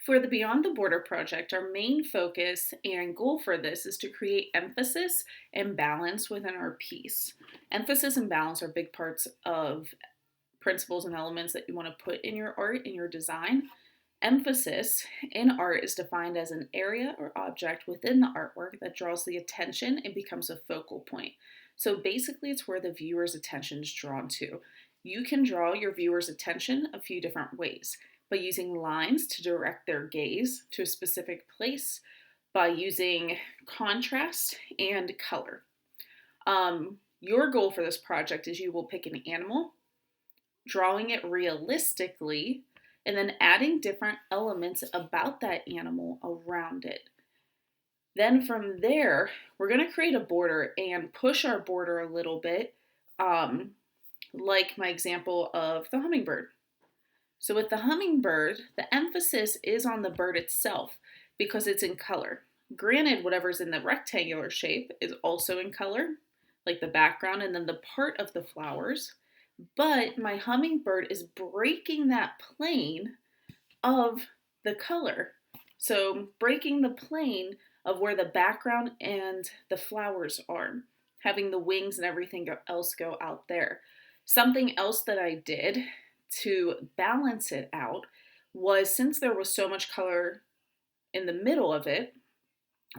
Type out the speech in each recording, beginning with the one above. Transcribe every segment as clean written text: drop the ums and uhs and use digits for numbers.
For the Beyond the Border project, our main focus and goal for this is to create emphasis and balance within our piece. Emphasis and balance are big parts of principles and elements that you want to put in your art, in your design. Emphasis in art is defined as an area or object within the artwork that draws the attention and becomes a focal point. So basically, it's where the viewer's attention is drawn to. You can draw your viewer's attention a few different ways by using lines to direct their gaze to a specific place, by using contrast and color. Your goal for this project is you will pick an animal, drawing it realistically, and then adding different elements about that animal around it. Then from there, we're going to create a border and push our border a little bit, like my example of the hummingbird. So with the hummingbird, the emphasis is on the bird itself because it's in color. Granted, whatever's in the rectangular shape is also in color, like the background and then the part of the flowers. But my hummingbird is breaking that plane of the color. So breaking the plane of where the background and the flowers are, having the wings and everything else go out there. Something else that I did to balance it out was, since there was so much color in the middle of it,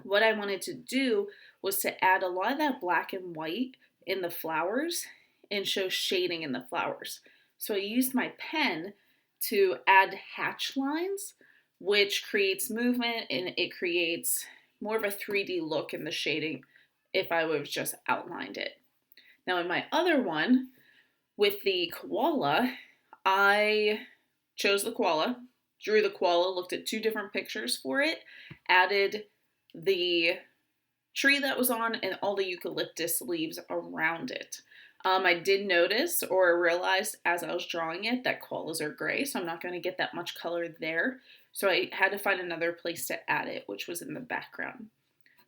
what I wanted to do was to add a lot of that black and white in the flowers and show shading in the flowers. So I used my pen to add hatch lines, which creates movement and it creates more of a 3D look in the shading if I would have just outlined it. Now in my other one, with the koala, I chose the koala, drew the koala, looked at two different pictures for it, added the tree that was on and all the eucalyptus leaves around it. I did notice or realized as I was drawing it that koalas are gray, so I'm not going to get that much color there. So I had to find another place to add it, which was in the background.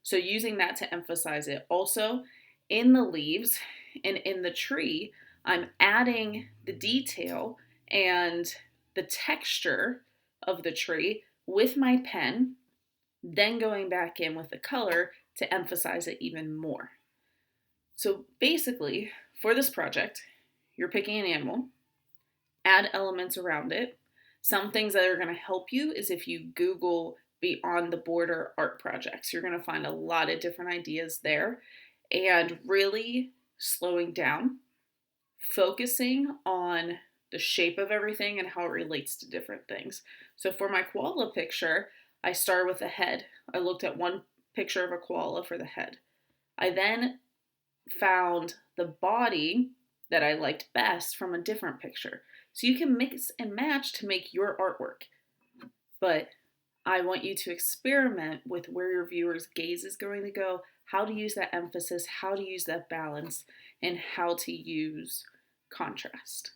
So using that to emphasize it. Also, in the leaves and in the tree, I'm adding the detail and the texture of the tree with my pen, then going back in with the color to emphasize it even more. So basically, for this project, you're picking an animal, add elements around it. Some things that are going to help you is if you Google Beyond the Border art projects. You're going to find a lot of different ideas there, and really slowing down, focusing on the shape of everything and how it relates to different things. So for my koala picture, I started with the head. I looked at one picture of a koala for the head. I then found the body that I liked best from a different picture. So you can mix and match to make your artwork. But I want you to experiment with where your viewer's gaze is going to go, how to use that emphasis, how to use that balance, and how to use contrast.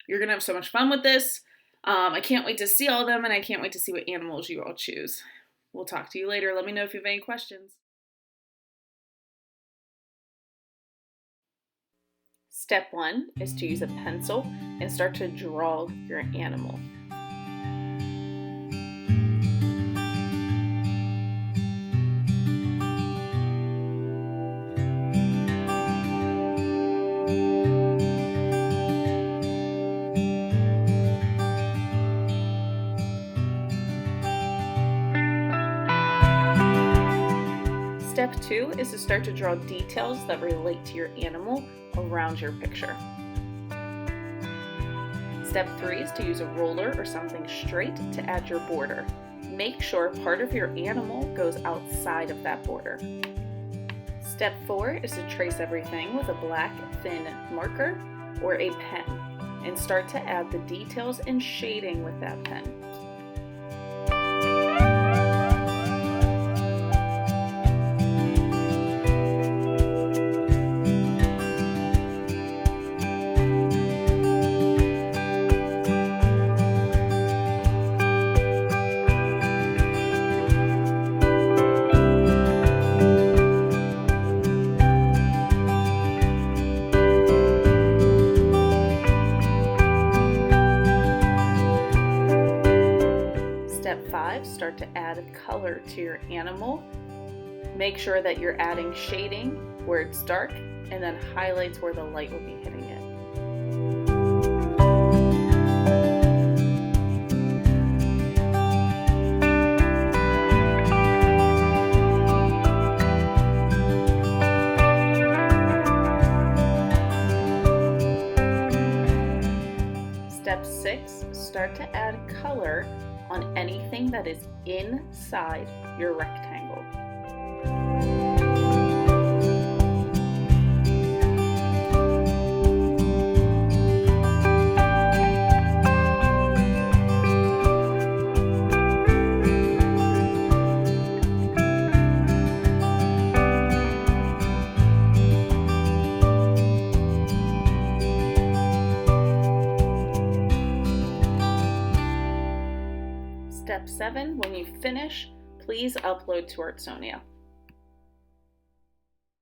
You're going to have so much fun with this. I can't wait to see all of them, and I can't wait to see what animals you all choose. We'll talk to you later. Let me know if you have any questions. Step 1 is to use a pencil and start to draw your animal. Step 2 is to start to draw details that relate to your animal around your picture. Step 3 is to use a ruler or something straight to add your border. Make sure part of your animal goes outside of that border. Step 4 is to trace everything with a black thin marker or a pen and start to add the details and shading with that pen. 5, start to add color to your animal. Make sure that you're adding shading where it's dark and then highlights where the light will be hitting it. Step 6, start to add color on anything that is inside your rectangle. Step 7, when you finish, please upload to Artsonia.